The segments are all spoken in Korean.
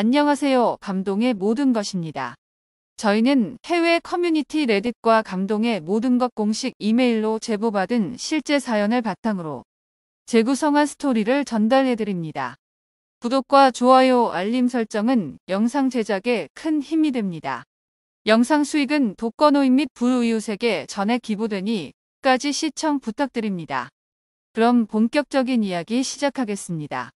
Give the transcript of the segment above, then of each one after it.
안녕하세요. 감동의 모든 것입니다. 저희는 해외 커뮤니티 레딧과 감동의 모든 것 공식 이메일로 제보받은 실제 사연을 바탕으로 재구성한 스토리를 전달해드립니다. 구독과 좋아요, 알림 설정은 영상 제작에 큰 힘이 됩니다. 영상 수익은 독거노인 및 불우이웃에게 전액 기부되니 끝까지 시청 부탁드립니다. 그럼 본격적인 이야기 시작하겠습니다.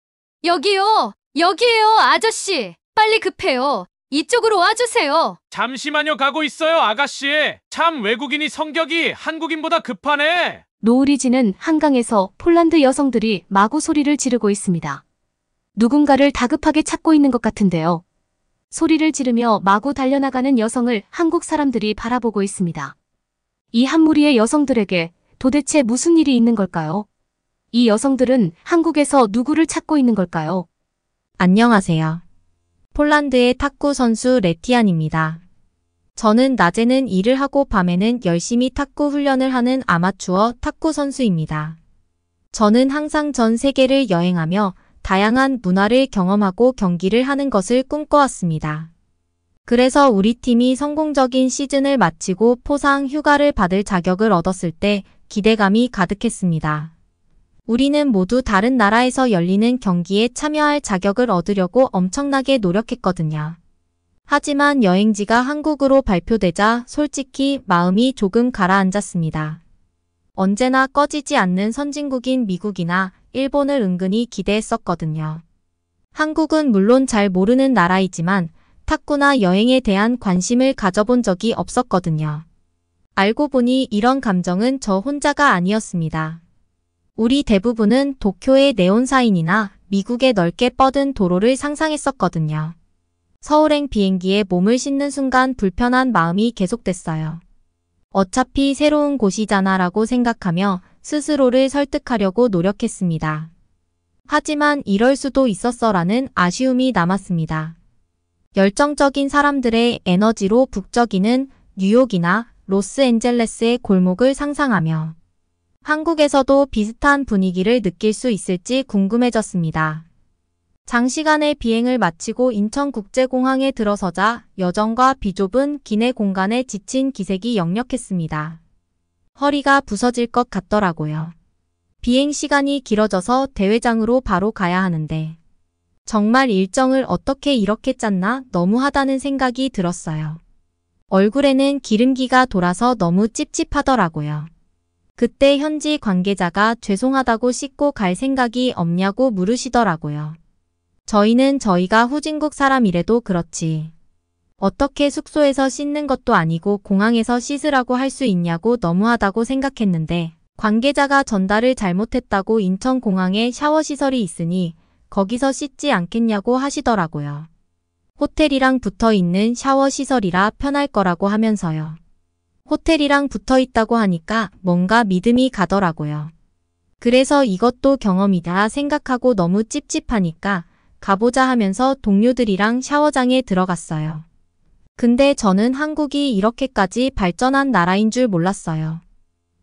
여기요! 여기에요, 아저씨! 빨리 급해요. 이쪽으로 와주세요. 잠시만요, 가고 있어요, 아가씨. 참 외국인이 성격이 한국인보다 급하네. 노을이 지는 한강에서 폴란드 여성들이 마구 소리를 지르고 있습니다. 누군가를 다급하게 찾고 있는 것 같은데요. 소리를 지르며 마구 달려나가는 여성을 한국 사람들이 바라보고 있습니다. 이 한 무리의 여성들에게 도대체 무슨 일이 있는 걸까요? 이 여성들은 한국에서 누구를 찾고 있는 걸까요? 안녕하세요. 폴란드의 탁구 선수 레티안입니다. 저는 낮에는 일을 하고 밤에는 열심히 탁구 훈련을 하는 아마추어 탁구 선수입니다. 저는 항상 전 세계를 여행하며 다양한 문화를 경험하고 경기를 하는 것을 꿈꿔왔습니다. 그래서 우리 팀이 성공적인 시즌을 마치고 포상 휴가를 받을 자격을 얻었을 때 기대감이 가득했습니다. 우리는 모두 다른 나라에서 열리는 경기에 참여할 자격을 얻으려고 엄청나게 노력했거든요. 하지만 여행지가 한국으로 발표되자 솔직히 마음이 조금 가라앉았습니다. 언제나 꺼지지 않는 선진국인 미국이나 일본을 은근히 기대했었거든요. 한국은 물론 잘 모르는 나라이지만 탁구나 여행에 대한 관심을 가져본 적이 없었거든요. 알고 보니 이런 감정은 저 혼자가 아니었습니다. 우리 대부분은 도쿄의 네온사인이나 미국의 넓게 뻗은 도로를 상상했었거든요. 서울행 비행기에 몸을 싣는 순간 불편한 마음이 계속됐어요. 어차피 새로운 곳이잖아 라고 생각하며 스스로를 설득하려고 노력했습니다. 하지만 이럴 수도 있었어라는 아쉬움이 남았습니다. 열정적인 사람들의 에너지로 북적이는 뉴욕이나 로스앤젤레스의 골목을 상상하며 한국에서도 비슷한 분위기를 느낄 수 있을지 궁금해졌습니다. 장시간의 비행을 마치고 인천국제공항에 들어서자 여정과 비좁은 기내 공간에 지친 기색이 역력했습니다. 허리가 부서질 것 같더라고요. 비행 시간이 길어져서 대회장으로 바로 가야 하는데 정말 일정을 어떻게 이렇게 짰나 너무하다는 생각이 들었어요. 얼굴에는 기름기가 돌아서 너무 찝찝하더라고요. 그때 현지 관계자가 죄송하다고 씻고 갈 생각이 없냐고 물으시더라고요. 저희는 저희가 후진국 사람이래도 그렇지. 어떻게 숙소에서 씻는 것도 아니고 공항에서 씻으라고 할 수 있냐고 너무하다고 생각했는데 관계자가 전달을 잘못했다고 인천공항에 샤워시설이 있으니 거기서 씻지 않겠냐고 하시더라고요. 호텔이랑 붙어 있는 샤워시설이라 편할 거라고 하면서요. 호텔이랑 붙어 있다고 하니까 뭔가 믿음이 가더라고요. 그래서 이것도 경험이다 생각하고 너무 찝찝하니까 가보자 하면서 동료들이랑 샤워장에 들어갔어요. 근데 저는 한국이 이렇게까지 발전한 나라인 줄 몰랐어요.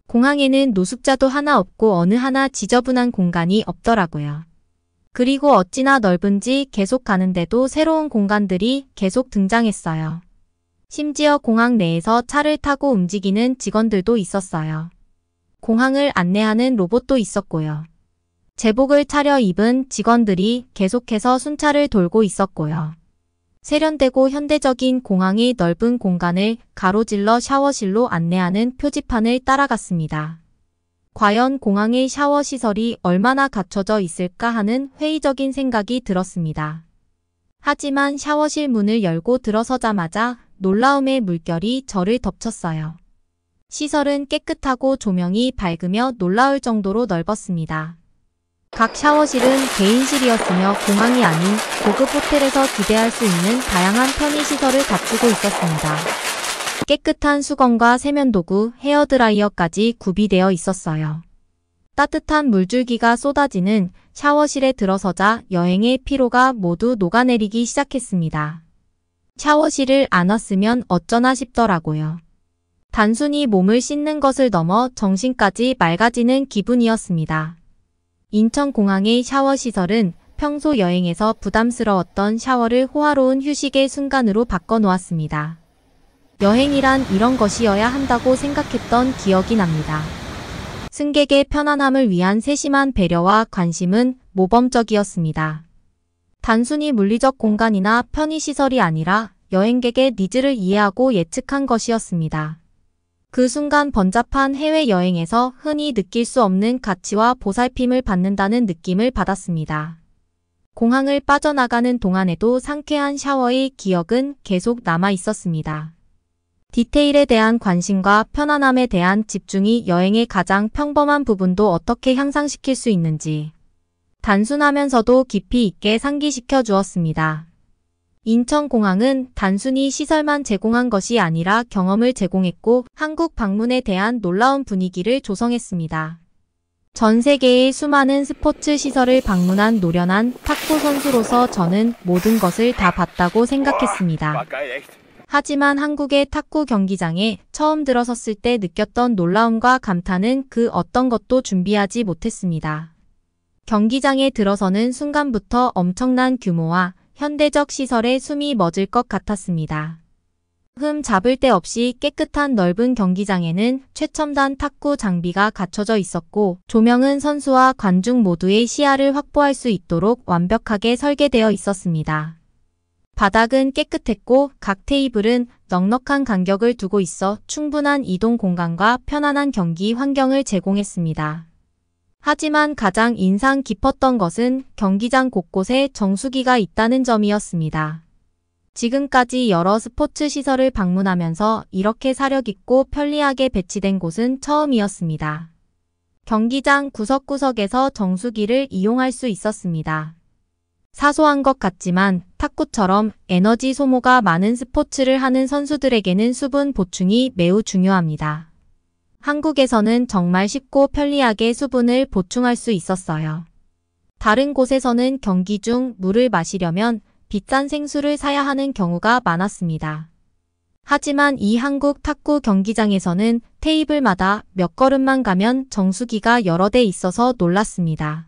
공항에는 노숙자도 하나 없고 어느 하나 지저분한 공간이 없더라고요. 그리고 어찌나 넓은지 계속 가는데도 새로운 공간들이 계속 등장했어요. 심지어 공항 내에서 차를 타고 움직이는 직원들도 있었어요. 공항을 안내하는 로봇도 있었고요. 제복을 차려입은 직원들이 계속해서 순찰을 돌고 있었고요. 세련되고 현대적인 공항의 넓은 공간을 가로질러 샤워실로 안내하는 표지판을 따라갔습니다. 과연 공항의 샤워 시설이 얼마나 갖춰져 있을까 하는 회의적인 생각이 들었습니다. 하지만 샤워실 문을 열고 들어서자마자 놀라움의 물결이 저를 덮쳤어요. 시설은 깨끗하고 조명이 밝으며 놀라울 정도로 넓었습니다. 각 샤워실은 개인실이었으며 공항이 아닌 고급 호텔에서 기대할 수 있는 다양한 편의시설을 갖추고 있었습니다. 깨끗한 수건과 세면도구, 헤어드라이어까지 구비되어 있었어요. 따뜻한 물줄기가 쏟아지는 샤워실에 들어서자 여행의 피로가 모두 녹아내리기 시작했습니다. 샤워실을 안 왔으면 어쩌나 싶더라고요. 단순히 몸을 씻는 것을 넘어 정신까지 맑아지는 기분이었습니다. 인천공항의 샤워시설은 평소 여행에서 부담스러웠던 샤워를 호화로운 휴식의 순간으로 바꿔놓았습니다. 여행이란 이런 것이어야 한다고 생각했던 기억이 납니다. 승객의 편안함을 위한 세심한 배려와 관심은 모범적이었습니다. 단순히 물리적 공간이나 편의시설이 아니라 여행객의 니즈를 이해하고 예측한 것이었습니다. 그 순간 번잡한 해외여행에서 흔히 느낄 수 없는 가치와 보살핌을 받는다는 느낌을 받았습니다. 공항을 빠져나가는 동안에도 상쾌한 샤워의 기억은 계속 남아 있었습니다. 디테일에 대한 관심과 편안함에 대한 집중이 여행의 가장 평범한 부분도 어떻게 향상시킬 수 있는지 단순하면서도 깊이 있게 상기시켜 주었습니다. 인천공항은 단순히 시설만 제공한 것이 아니라 경험을 제공했고 한국 방문에 대한 놀라운 분위기를 조성했습니다. 전 세계의 수많은 스포츠 시설을 방문한 노련한 탁구 선수로서 저는 모든 것을 다 봤다고 생각했습니다. 하지만 한국의 탁구 경기장에 처음 들어섰을 때 느꼈던 놀라움과 감탄은 그 어떤 것도 준비하지 못했습니다. 경기장에 들어서는 순간부터 엄청난 규모와 현대적 시설에 숨이 멎을 것 같았습니다. 흠 잡을 데 없이 깨끗한 넓은 경기장에는 최첨단 탁구 장비가 갖춰져 있었고 조명은 선수와 관중 모두의 시야를 확보할 수 있도록 완벽하게 설계되어 있었습니다. 바닥은 깨끗했고 각 테이블은 넉넉한 간격을 두고 있어 충분한 이동 공간과 편안한 경기 환경을 제공했습니다. 하지만 가장 인상 깊었던 것은 경기장 곳곳에 정수기가 있다는 점이었습니다. 지금까지 여러 스포츠 시설을 방문하면서 이렇게 사력있고 편리하게 배치된 곳은 처음이었습니다. 경기장 구석구석에서 정수기를 이용할 수 있었습니다. 사소한 것 같지만 탁구처럼 에너지 소모가 많은 스포츠를 하는 선수들에게는 수분 보충이 매우 중요합니다. 한국에서는 정말 쉽고 편리하게 수분을 보충할 수 있었어요. 다른 곳에서는 경기 중 물을 마시려면 비싼 생수를 사야 하는 경우가 많았습니다. 하지만 이 한국 탁구 경기장에서는 테이블마다 몇 걸음만 가면 정수기가 여러 대 있어서 놀랐습니다.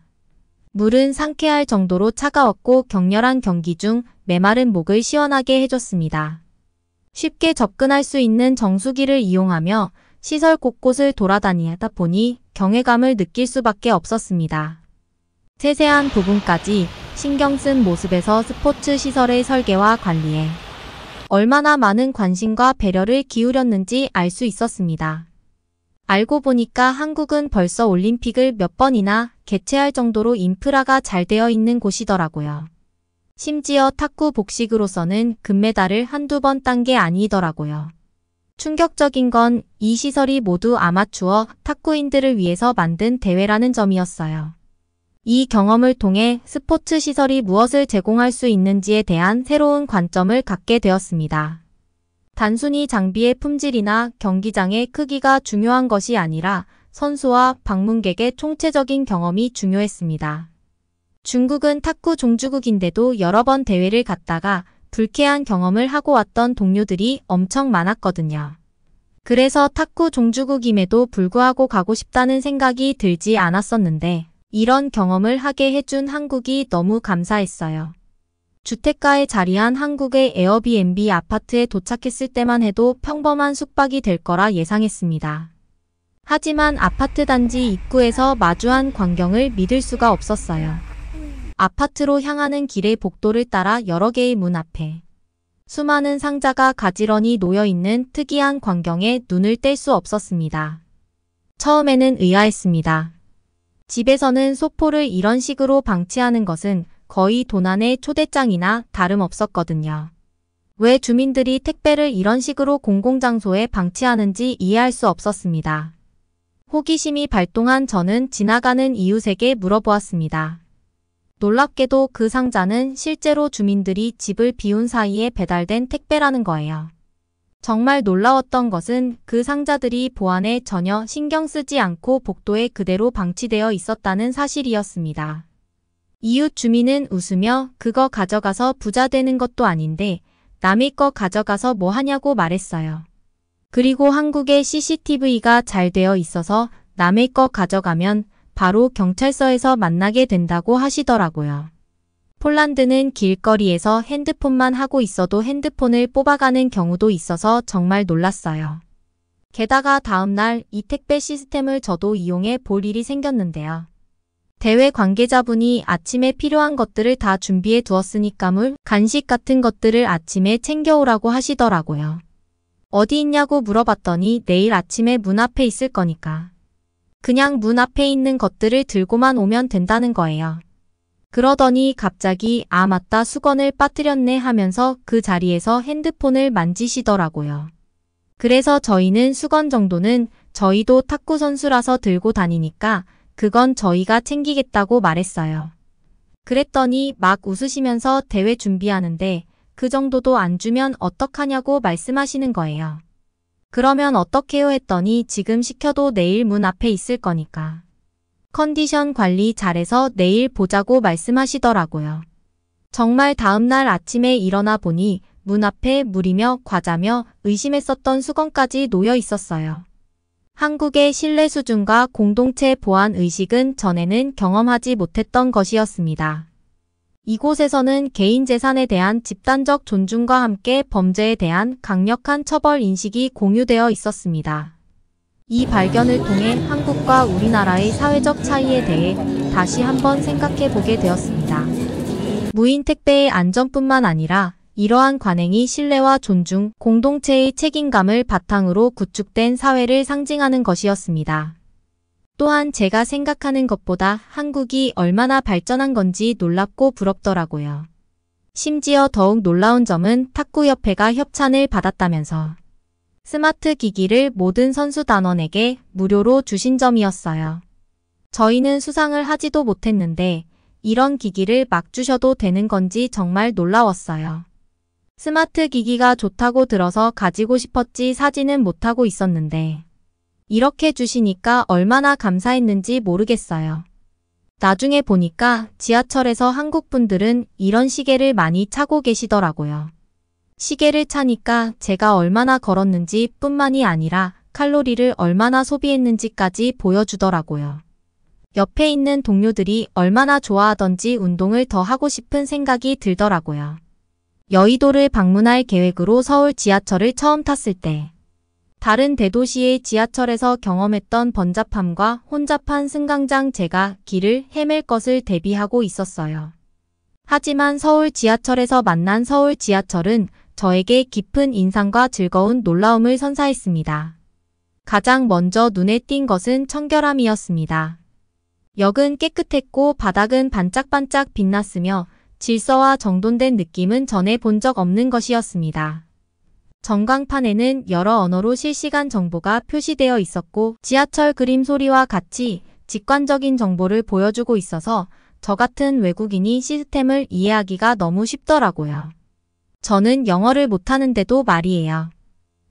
물은 상쾌할 정도로 차가웠고 격렬한 경기 중 메마른 목을 시원하게 해줬습니다. 쉽게 접근할 수 있는 정수기를 이용하며 시설 곳곳을 돌아다니다 보니 경외감을 느낄 수밖에 없었습니다. 세세한 부분까지 신경 쓴 모습에서 스포츠 시설의 설계와 관리에 얼마나 많은 관심과 배려를 기울였는지 알 수 있었습니다. 알고 보니까 한국은 벌써 올림픽을 몇 번이나 개최할 정도로 인프라가 잘 되어 있는 곳이더라고요. 심지어 탁구 복식으로서는 금메달을 한두 번 딴 게 아니더라고요. 충격적인 건 이 시설이 모두 아마추어 탁구인들을 위해서 만든 대회라는 점이었어요. 이 경험을 통해 스포츠 시설이 무엇을 제공할 수 있는지에 대한 새로운 관점을 갖게 되었습니다. 단순히 장비의 품질이나 경기장의 크기가 중요한 것이 아니라 선수와 방문객의 총체적인 경험이 중요했습니다. 중국은 탁구 종주국인데도 여러 번 대회를 갔다가 불쾌한 경험을 하고 왔던 동료들이 엄청 많았거든요. 그래서 탁구 종주국임에도 불구하고 가고 싶다는 생각이 들지 않았었는데 이런 경험을 하게 해준 한국이 너무 감사했어요. 주택가에 자리한 한국의 에어비앤비 아파트에 도착했을 때만 해도 평범한 숙박이 될 거라 예상했습니다. 하지만 아파트 단지 입구에서 마주한 광경을 믿을 수가 없었어요. 아파트로 향하는 길의 복도를 따라 여러 개의 문 앞에 수많은 상자가 가지런히 놓여있는 특이한 광경에 눈을 뗄 수 없었습니다. 처음에는 의아했습니다. 집에서는 소포를 이런 식으로 방치하는 것은 거의 도난의 초대장이나 다름없었거든요. 왜 주민들이 택배를 이런 식으로 공공장소에 방치하는지 이해할 수 없었습니다. 호기심이 발동한 저는 지나가는 이웃에게 물어보았습니다. 놀랍게도 그 상자는 실제로 주민들이 집을 비운 사이에 배달된 택배라는 거예요. 정말 놀라웠던 것은 그 상자들이 보안에 전혀 신경 쓰지 않고 복도에 그대로 방치되어 있었다는 사실이었습니다. 이웃 주민은 웃으며 그거 가져가서 부자 되는 것도 아닌데 남의 거 가져가서 뭐 하냐고 말했어요. 그리고 한국에 CCTV가 잘 되어 있어서 남의 거 가져가면 바로 경찰서에서 만나게 된다고 하시더라고요. 폴란드는 길거리에서 핸드폰만 하고 있어도 핸드폰을 뽑아가는 경우도 있어서 정말 놀랐어요. 게다가 다음날 이 택배 시스템을 저도 이용해 볼 일이 생겼는데요. 대회 관계자분이 아침에 필요한 것들을 다 준비해 두었으니까 물, 간식 같은 것들을 아침에 챙겨오라고 하시더라고요. 어디 있냐고 물어봤더니 내일 아침에 문 앞에 있을 거니까. 그냥 문 앞에 있는 것들을 들고만 오면 된다는 거예요. 그러더니 갑자기 아 맞다 수건을 빠뜨렸네 하면서 그 자리에서 핸드폰을 만지시더라고요. 그래서 저희는 수건 정도는 저희도 탁구 선수라서 들고 다니니까 그건 저희가 챙기겠다고 말했어요. 그랬더니 막 웃으시면서 대회 준비하는데 그 정도도 안 주면 어떡하냐고 말씀하시는 거예요. 그러면 어떡해요 했더니 지금 시켜도 내일 문 앞에 있을 거니까. 컨디션 관리 잘해서 내일 보자고 말씀하시더라고요. 정말 다음날 아침에 일어나 보니 문 앞에 물이며 과자며 의심했었던 수건까지 놓여 있었어요. 한국의 신뢰 수준과 공동체 보안 의식은 전에는 경험하지 못했던 것이었습니다. 이곳에서는 개인 재산에 대한 집단적 존중과 함께 범죄에 대한 강력한 처벌 인식이 공유되어 있었습니다. 이 발견을 통해 한국과 우리나라의 사회적 차이에 대해 다시 한번 생각해 보게 되었습니다. 무인 택배의 안전뿐만 아니라 이러한 관행이 신뢰와 존중, 공동체의 책임감을 바탕으로 구축된 사회를 상징하는 것이었습니다. 또한 제가 생각하는 것보다 한국이 얼마나 발전한 건지 놀랍고 부럽더라고요. 심지어 더욱 놀라운 점은 탁구협회가 협찬을 받았다면서 스마트 기기를 모든 선수 단원에게 무료로 주신 점이었어요. 저희는 수상을 하지도 못했는데 이런 기기를 막 주셔도 되는 건지 정말 놀라웠어요. 스마트 기기가 좋다고 들어서 가지고 싶었지 사지는 못하고 있었는데 이렇게 주시니까 얼마나 감사했는지 모르겠어요. 나중에 보니까 지하철에서 한국 분들은 이런 시계를 많이 차고 계시더라고요. 시계를 차니까 제가 얼마나 걸었는지 뿐만이 아니라 칼로리를 얼마나 소비했는지까지 보여주더라고요. 옆에 있는 동료들이 얼마나 좋아하던지 운동을 더 하고 싶은 생각이 들더라고요. 여의도를 방문할 계획으로 서울 지하철을 처음 탔을 때 다른 대도시의 지하철에서 경험했던 번잡함과 혼잡한 승강장 제가 길을 헤맬 것을 대비하고 있었어요. 하지만 서울 지하철에서 만난 서울 지하철은 저에게 깊은 인상과 즐거운 놀라움을 선사했습니다. 가장 먼저 눈에 띈 것은 청결함이었습니다. 역은 깨끗했고 바닥은 반짝반짝 빛났으며 질서와 정돈된 느낌은 전에 본 적 없는 것이었습니다. 전광판에는 여러 언어로 실시간 정보가 표시되어 있었고 지하철 그림 소리와 같이 직관적인 정보를 보여주고 있어서 저 같은 외국인이 시스템을 이해하기가 너무 쉽더라고요. 저는 영어를 못하는데도 말이에요.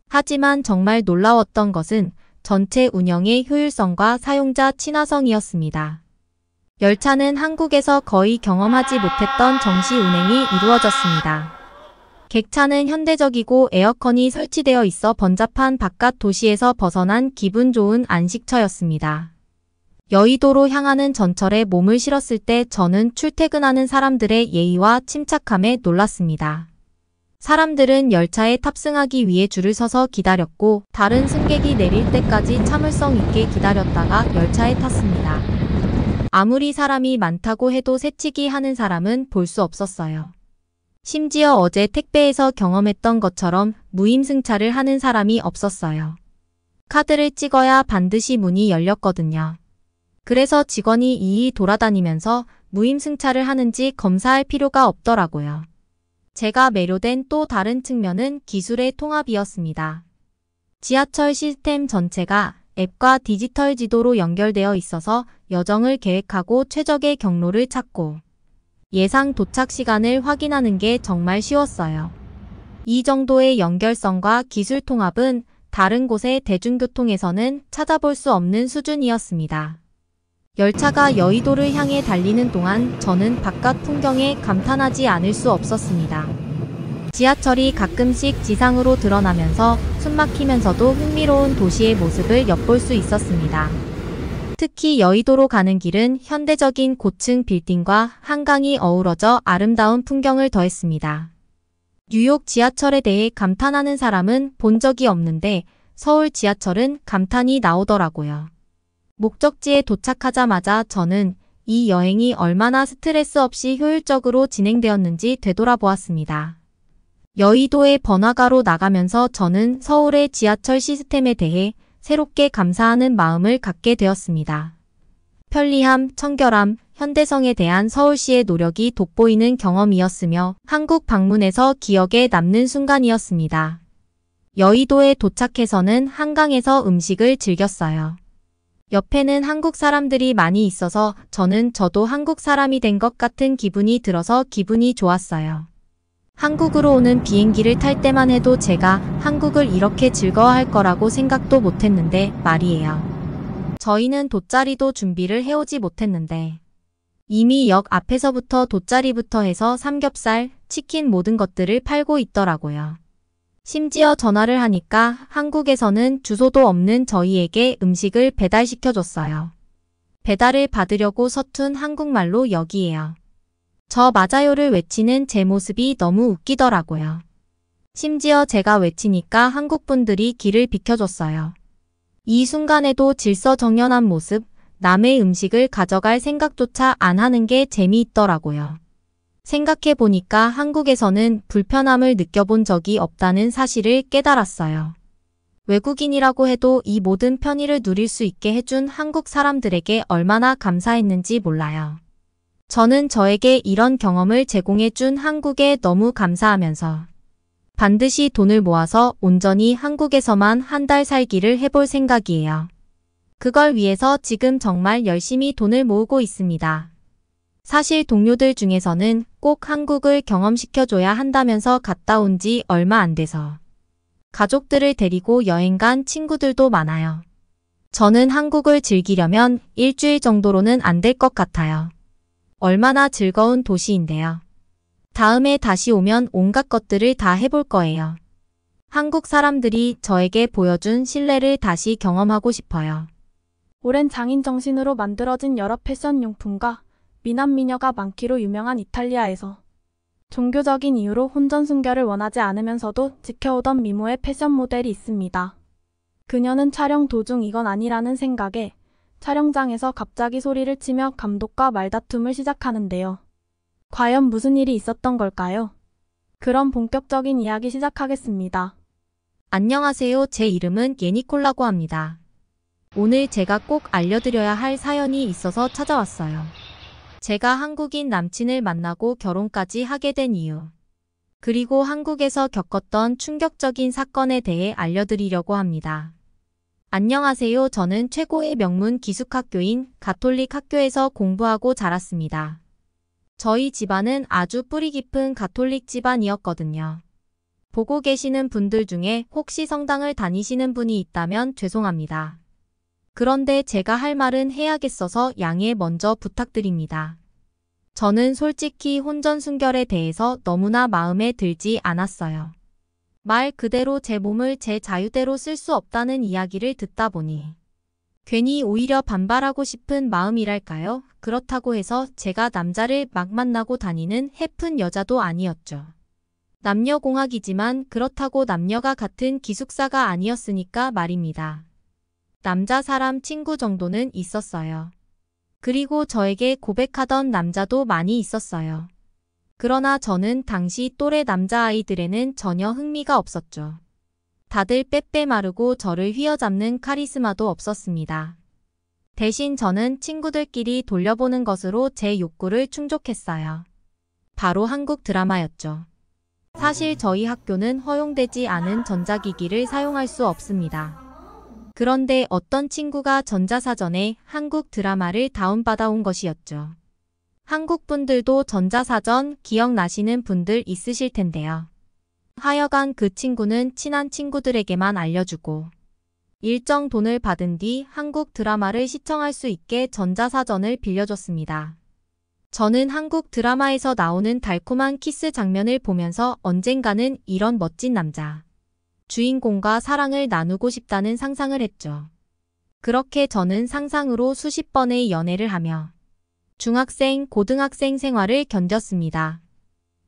하지만 정말 놀라웠던 것은 전체 운영의 효율성과 사용자 친화성이었습니다. 열차는 한국에서 거의 경험하지 못했던 정시 운행이 이루어졌습니다. 객차는 현대적이고 에어컨이 설치되어 있어 번잡한 바깥 도시에서 벗어난 기분 좋은 안식처였습니다. 여의도로 향하는 전철에 몸을 실었을 때 저는 출퇴근하는 사람들의 예의와 침착함에 놀랐습니다. 사람들은 열차에 탑승하기 위해 줄을 서서 기다렸고 다른 승객이 내릴 때까지 참을성 있게 기다렸다가 열차에 탔습니다. 아무리 사람이 많다고 해도 새치기 하는 사람은 볼 수 없었어요. 심지어 어제 택배에서 경험했던 것처럼 무임승차를 하는 사람이 없었어요. 카드를 찍어야 반드시 문이 열렸거든요. 그래서 직원이 이이 돌아다니면서 무임승차를 하는지 검사할 필요가 없더라고요. 제가 매료된 또 다른 측면은 기술의 통합이었습니다. 지하철 시스템 전체가 앱과 디지털 지도로 연결되어 있어서 여정을 계획하고 최적의 경로를 찾고 예상 도착 시간을 확인하는 게 정말 쉬웠어요. 이 정도의 연결성과 기술 통합은 다른 곳의 대중교통에서는 찾아볼 수 없는 수준이었습니다. 열차가 여의도를 향해 달리는 동안 저는 바깥 풍경에 감탄하지 않을 수 없었습니다. 지하철이 가끔씩 지상으로 드러나면서 숨막히면서도 흥미로운 도시의 모습을 엿볼 수 있었습니다. 특히 여의도로 가는 길은 현대적인 고층 빌딩과 한강이 어우러져 아름다운 풍경을 더했습니다. 뉴욕 지하철에 대해 감탄하는 사람은 본 적이 없는데 서울 지하철은 감탄이 나오더라고요. 목적지에 도착하자마자 저는 이 여행이 얼마나 스트레스 없이 효율적으로 진행되었는지 되돌아보았습니다. 여의도의 번화가로 나가면서 저는 서울의 지하철 시스템에 대해 새롭게 감사하는 마음을 갖게 되었습니다. 편리함, 청결함, 현대성에 대한 서울시의 노력이 돋보이는 경험이었으며 한국 방문에서 기억에 남는 순간이었습니다. 여의도에 도착해서는 한강에서 음식을 즐겼어요. 옆에는 한국 사람들이 많이 있어서 저도 한국 사람이 된 것 같은 기분이 들어서 기분이 좋았어요. 한국으로 오는 비행기를 탈 때만 해도 제가 한국을 이렇게 즐거워할 거라고 생각도 못했는데 말이에요. 저희는 돗자리도 준비를 해오지 못했는데 이미 역 앞에서부터 돗자리부터 해서 삼겹살, 치킨 모든 것들을 팔고 있더라고요. 심지어 전화를 하니까 한국에서는 주소도 없는 저희에게 음식을 배달시켜줬어요. 배달을 받으려고 서툰 한국말로 여기에요. 저 맞아요를 외치는 제 모습이 너무 웃기더라고요. 심지어 제가 외치니까 한국분들이 길을 비켜줬어요. 이 순간에도 질서정연한 모습, 남의 음식을 가져갈 생각조차 안 하는 게 재미있더라고요. 생각해보니까 한국에서는 불편함을 느껴본 적이 없다는 사실을 깨달았어요. 외국인이라고 해도 이 모든 편의를 누릴 수 있게 해준 한국 사람들에게 얼마나 감사했는지 몰라요. 저는 저에게 이런 경험을 제공해준 한국에 너무 감사하면서 반드시 돈을 모아서 온전히 한국에서만 한 달 살기를 해볼 생각이에요. 그걸 위해서 지금 정말 열심히 돈을 모으고 있습니다. 사실 동료들 중에서는 꼭 한국을 경험시켜줘야 한다면서 갔다 온 지 얼마 안 돼서 가족들을 데리고 여행 간 친구들도 많아요. 저는 한국을 즐기려면 일주일 정도로는 안 될 것 같아요. 얼마나 즐거운 도시인데요. 다음에 다시 오면 온갖 것들을 다 해볼 거예요. 한국 사람들이 저에게 보여준 신뢰를 다시 경험하고 싶어요. 오랜 장인 정신으로 만들어진 여러 패션 용품과 미남 미녀가 많기로 유명한 이탈리아에서 종교적인 이유로 혼전 순결을 원하지 않으면서도 지켜오던 미모의 패션 모델이 있습니다. 그녀는 촬영 도중 이건 아니라는 생각에 촬영장에서 갑자기 소리를 치며 감독과 말다툼을 시작하는데요. 과연 무슨 일이 있었던 걸까요? 그럼 본격적인 이야기 시작하겠습니다. 안녕하세요. 제 이름은 예니콜라고 합니다. 오늘 제가 꼭 알려드려야 할 사연이 있어서 찾아왔어요. 제가 한국인 남친을 만나고 결혼까지 하게 된 이유. 그리고 한국에서 겪었던 충격적인 사건에 대해 알려드리려고 합니다. 안녕하세요. 저는 최고의 명문 기숙학교인 가톨릭 학교에서 공부하고 자랐습니다. 저희 집안은 아주 뿌리 깊은 가톨릭 집안이었거든요. 보고 계시는 분들 중에 혹시 성당을 다니시는 분이 있다면 죄송합니다. 그런데 제가 할 말은 해야겠어서 양해 먼저 부탁드립니다. 저는 솔직히 혼전 순결에 대해서 너무나 마음에 들지 않았어요. 말 그대로 제 몸을 제 자유대로 쓸 수 없다는 이야기를 듣다 보니 괜히 오히려 반발하고 싶은 마음이랄까요? 그렇다고 해서 제가 남자를 막 만나고 다니는 해픈 여자도 아니었죠. 남녀공학이지만 그렇다고 남녀가 같은 기숙사가 아니었으니까 말입니다. 남자 사람 친구 정도는 있었어요. 그리고 저에게 고백하던 남자도 많이 있었어요. 그러나 저는 당시 또래 남자아이들에는 전혀 흥미가 없었죠. 다들 빼빼 마르고 저를 휘어잡는 카리스마도 없었습니다. 대신 저는 친구들끼리 돌려보는 것으로 제 욕구를 충족했어요. 바로 한국 드라마였죠. 사실 저희 학교는 허용되지 않은 전자기기를 사용할 수 없습니다. 그런데 어떤 친구가 전자사전에 한국 드라마를 다운받아온 것이었죠. 한국 분들도 전자사전 기억나시는 분들 있으실 텐데요. 하여간 그 친구는 친한 친구들에게만 알려주고 일정 돈을 받은 뒤 한국 드라마를 시청할 수 있게 전자사전을 빌려줬습니다. 저는 한국 드라마에서 나오는 달콤한 키스 장면을 보면서 언젠가는 이런 멋진 남자, 주인공과 사랑을 나누고 싶다는 상상을 했죠. 그렇게 저는 상상으로 수십 번의 연애를 하며 중학생, 고등학생 생활을 견뎠습니다.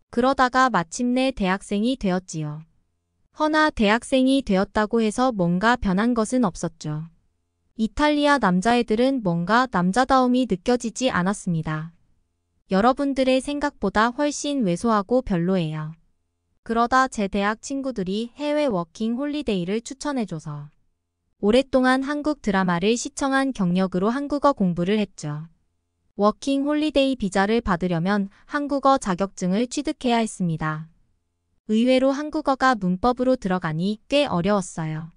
그러다가 마침내 대학생이 되었지요. 허나 대학생이 되었다고 해서 뭔가 변한 것은 없었죠. 이탈리아 남자애들은 뭔가 남자다움이 느껴지지 않았습니다. 여러분들의 생각보다 훨씬 왜소하고 별로예요. 그러다 제 대학 친구들이 해외 워킹 홀리데이를 추천해줘서 오랫동안 한국 드라마를 시청한 경력으로 한국어 공부를 했죠. 워킹 홀리데이 비자를 받으려면 한국어 자격증을 취득해야 했습니다. 의외로 한국어가 문법으로 들어가니 꽤 어려웠어요.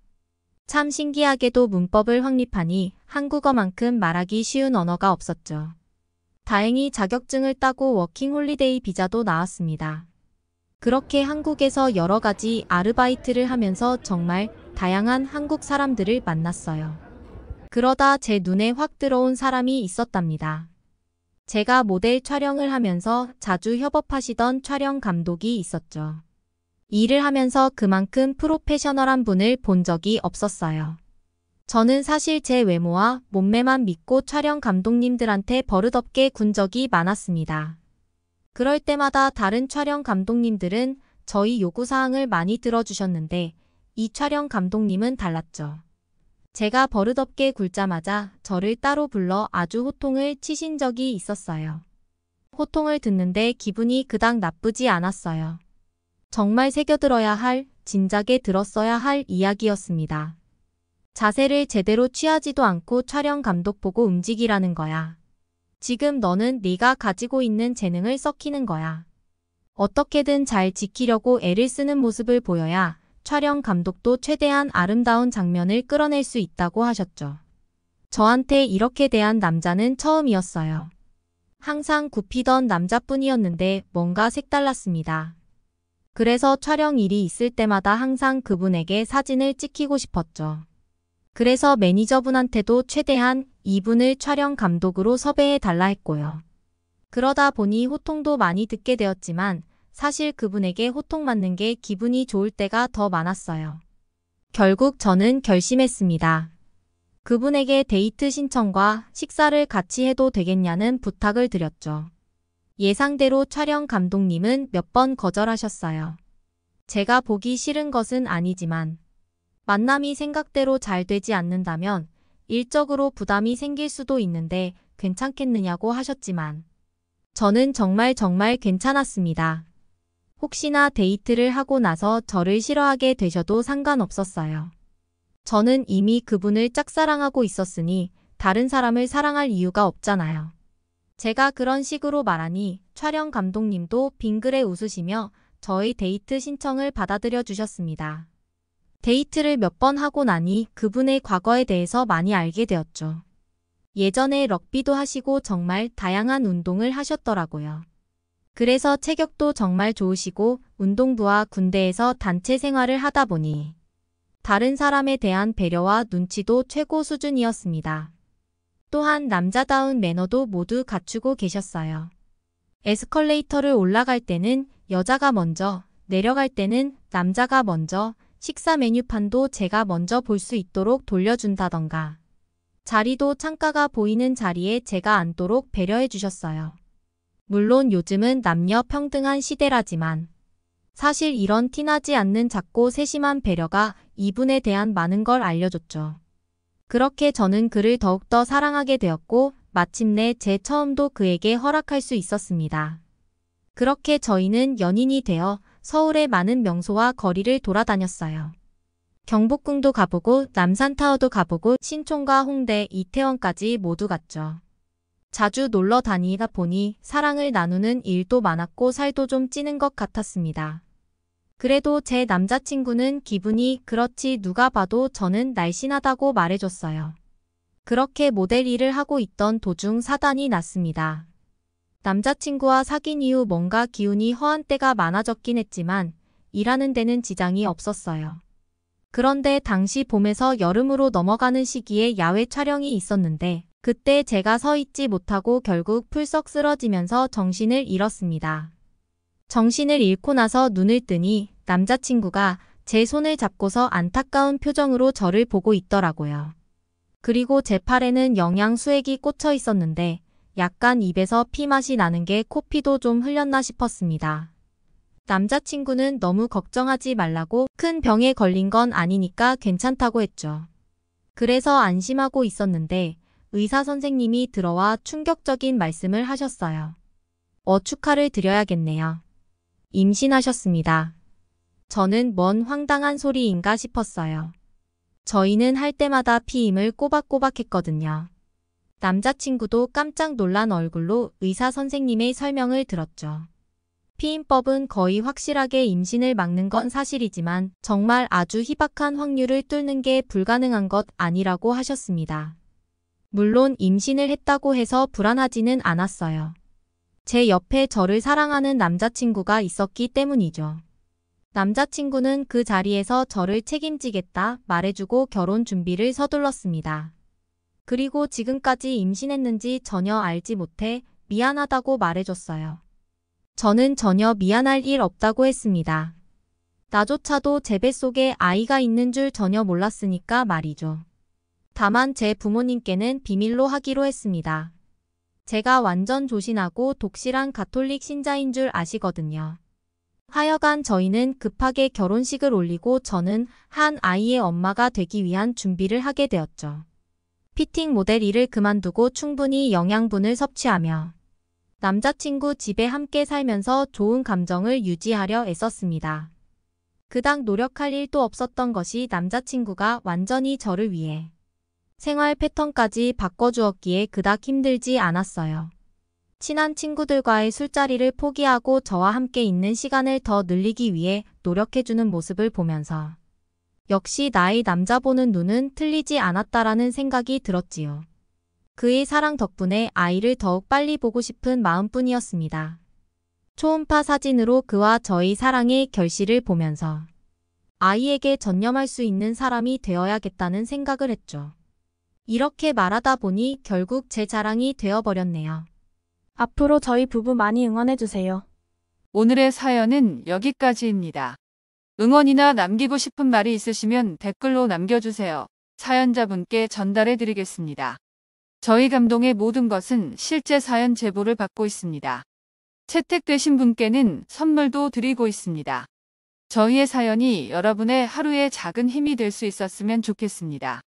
참 신기하게도 문법을 확립하니 한국어만큼 말하기 쉬운 언어가 없었죠. 다행히 자격증을 따고 워킹 홀리데이 비자도 나왔습니다. 그렇게 한국에서 여러 가지 아르바이트를 하면서 정말 다양한 한국 사람들을 만났어요. 그러다 제 눈에 확 들어온 사람이 있었답니다. 제가 모델 촬영을 하면서 자주 협업하시던 촬영 감독이 있었죠. 일을 하면서 그만큼 프로페셔널한 분을 본 적이 없었어요. 저는 사실 제 외모와 몸매만 믿고 촬영 감독님들한테 버릇없게 군 적이 많았습니다. 그럴 때마다 다른 촬영 감독님들은 저희 요구사항을 많이 들어주셨는데 이 촬영 감독님은 달랐죠. 제가 버릇없게 굴자마자 저를 따로 불러 아주 호통을 치신 적이 있었어요. 호통을 듣는데 기분이 그닥 나쁘지 않았어요. 정말 새겨들어야 할, 진작에 들었어야 할 이야기였습니다. 자세를 제대로 취하지도 않고 촬영 감독 보고 움직이라는 거야. 지금 너는 네가 가지고 있는 재능을 썩히는 거야. 어떻게든 잘 지키려고 애를 쓰는 모습을 보여야 촬영 감독도 최대한 아름다운 장면을 끌어낼 수 있다고 하셨죠. 저한테 이렇게 대한 남자는 처음이었어요. 항상 굽히던 남자뿐이었는데 뭔가 색달랐습니다. 그래서 촬영 일이 있을 때마다 항상 그분에게 사진을 찍히고 싶었죠. 그래서 매니저분한테도 최대한 이분을 촬영 감독으로 섭외해 달라 했고요. 그러다 보니 호통도 많이 듣게 되었지만 사실 그분에게 호통 맞는 게 기분이 좋을 때가 더 많았어요. 결국 저는 결심했습니다. 그분에게 데이트 신청과 식사를 같이 해도 되겠냐는 부탁을 드렸죠. 예상대로 촬영 감독님은 몇 번 거절하셨어요. 제가 보기 싫은 것은 아니지만 만남이 생각대로 잘 되지 않는다면 일적으로 부담이 생길 수도 있는데 괜찮겠느냐고 하셨지만 저는 정말 괜찮았습니다. 혹시나 데이트를 하고 나서 저를 싫어하게 되셔도 상관없었어요. 저는 이미 그분을 짝사랑하고 있었으니 다른 사람을 사랑할 이유가 없잖아요. 제가 그런 식으로 말하니 촬영 감독님도 빙그레 웃으시며 저의 데이트 신청을 받아들여 주셨습니다. 데이트를 몇 번 하고 나니 그분의 과거에 대해서 많이 알게 되었죠. 예전에 럭비도 하시고 정말 다양한 운동을 하셨더라고요. 그래서 체격도 정말 좋으시고 운동부와 군대에서 단체 생활을 하다 보니 다른 사람에 대한 배려와 눈치도 최고 수준이었습니다. 또한 남자다운 매너도 모두 갖추고 계셨어요. 에스컬레이터를 올라갈 때는 여자가 먼저, 내려갈 때는 남자가 먼저, 식사 메뉴판도 제가 먼저 볼 수 있도록 돌려준다던가 자리도 창가가 보이는 자리에 제가 앉도록 배려해 주셨어요. 물론 요즘은 남녀 평등한 시대라지만 사실 이런 티나지 않는 작고 세심한 배려가 이분에 대한 많은 걸 알려줬죠. 그렇게 저는 그를 더욱더 사랑하게 되었고 마침내 제 처음도 그에게 허락할 수 있었습니다. 그렇게 저희는 연인이 되어 서울의 많은 명소와 거리를 돌아다녔어요. 경복궁도 가보고 남산타워도 가보고 신촌과 홍대, 이태원까지 모두 갔죠. 자주 놀러 다니다 보니 사랑을 나누는 일도 많았고 살도 좀 찌는 것 같았습니다. 그래도 제 남자친구는 기분이 그렇지 누가 봐도 저는 날씬하다고 말해줬어요. 그렇게 모델 일을 하고 있던 도중 사단이 났습니다. 남자친구와 사귄 이후 뭔가 기운이 허한 때가 많아졌긴 했지만 일하는 데는 지장이 없었어요. 그런데 당시 봄에서 여름으로 넘어가는 시기에 야외 촬영이 있었는데 그때 제가 서 있지 못하고 결국 풀썩 쓰러지면서 정신을 잃었습니다. 정신을 잃고 나서 눈을 뜨니 남자친구가 제 손을 잡고서 안타까운 표정으로 저를 보고 있더라고요. 그리고 제 팔에는 영양수액이 꽂혀 있었는데 약간 입에서 피 맛이 나는 게 코피도 좀 흘렸나 싶었습니다. 남자친구는 너무 걱정하지 말라고 큰 병에 걸린 건 아니니까 괜찮다고 했죠. 그래서 안심하고 있었는데 의사 선생님이 들어와 충격적인 말씀을 하셨어요. 축하를 드려야겠네요. 임신하셨습니다. 저는 뭔 황당한 소리인가 싶었어요. 저희는 할 때마다 피임을 꼬박꼬박 했거든요. 남자친구도 깜짝 놀란 얼굴로 의사 선생님의 설명을 들었죠. 피임법은 거의 확실하게 임신을 막는 건 사실이지만 정말 아주 희박한 확률을 뚫는 게 불가능한 것 아니라고 하셨습니다. 물론 임신을 했다고 해서 불안하지는 않았어요. 제 옆에 저를 사랑하는 남자친구가 있었기 때문이죠. 남자친구는 그 자리에서 저를 책임지겠다 말해주고 결혼 준비를 서둘렀습니다. 그리고 지금까지 임신했는지 전혀 알지 못해 미안하다고 말해줬어요. 저는 전혀 미안할 일 없다고 했습니다. 나조차도 제 뱃속에 아이가 있는 줄 전혀 몰랐으니까 말이죠. 다만 제 부모님께는 비밀로 하기로 했습니다. 제가 완전 조신하고 독실한 가톨릭 신자인 줄 아시거든요. 하여간 저희는 급하게 결혼식을 올리고 저는 한 아이의 엄마가 되기 위한 준비를 하게 되었죠. 피팅 모델 일을 그만두고 충분히 영양분을 섭취하며 남자친구 집에 함께 살면서 좋은 감정을 유지하려 애썼습니다. 그닥 노력할 일도 없었던 것이 남자친구가 완전히 저를 위해 생활 패턴까지 바꿔주었기에 그닥 힘들지 않았어요. 친한 친구들과의 술자리를 포기하고 저와 함께 있는 시간을 더 늘리기 위해 노력해주는 모습을 보면서 역시 나의 남자 보는 눈은 틀리지 않았다라는 생각이 들었지요. 그의 사랑 덕분에 아이를 더욱 빨리 보고 싶은 마음뿐이었습니다. 초음파 사진으로 그와 저의 사랑의 결실을 보면서 아이에게 전념할 수 있는 사람이 되어야겠다는 생각을 했죠. 이렇게 말하다 보니 결국 제 자랑이 되어버렸네요. 앞으로 저희 부부 많이 응원해주세요. 오늘의 사연은 여기까지입니다. 응원이나 남기고 싶은 말이 있으시면 댓글로 남겨주세요. 사연자분께 전달해 드리겠습니다. 저희 감동의 모든 것은 실제 사연 제보를 받고 있습니다. 채택되신 분께는 선물도 드리고 있습니다. 저희의 사연이 여러분의 하루의 작은 힘이 될 수 있었으면 좋겠습니다.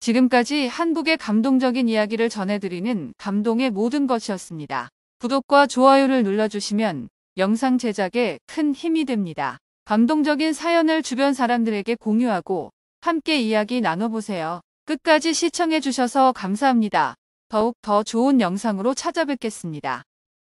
지금까지 한국의 감동적인 이야기를 전해드리는 감동의 모든 것이었습니다. 구독과 좋아요를 눌러주시면 영상 제작에 큰 힘이 됩니다. 감동적인 사연을 주변 사람들에게 공유하고 함께 이야기 나눠보세요. 끝까지 시청해주셔서 감사합니다. 더욱 더 좋은 영상으로 찾아뵙겠습니다.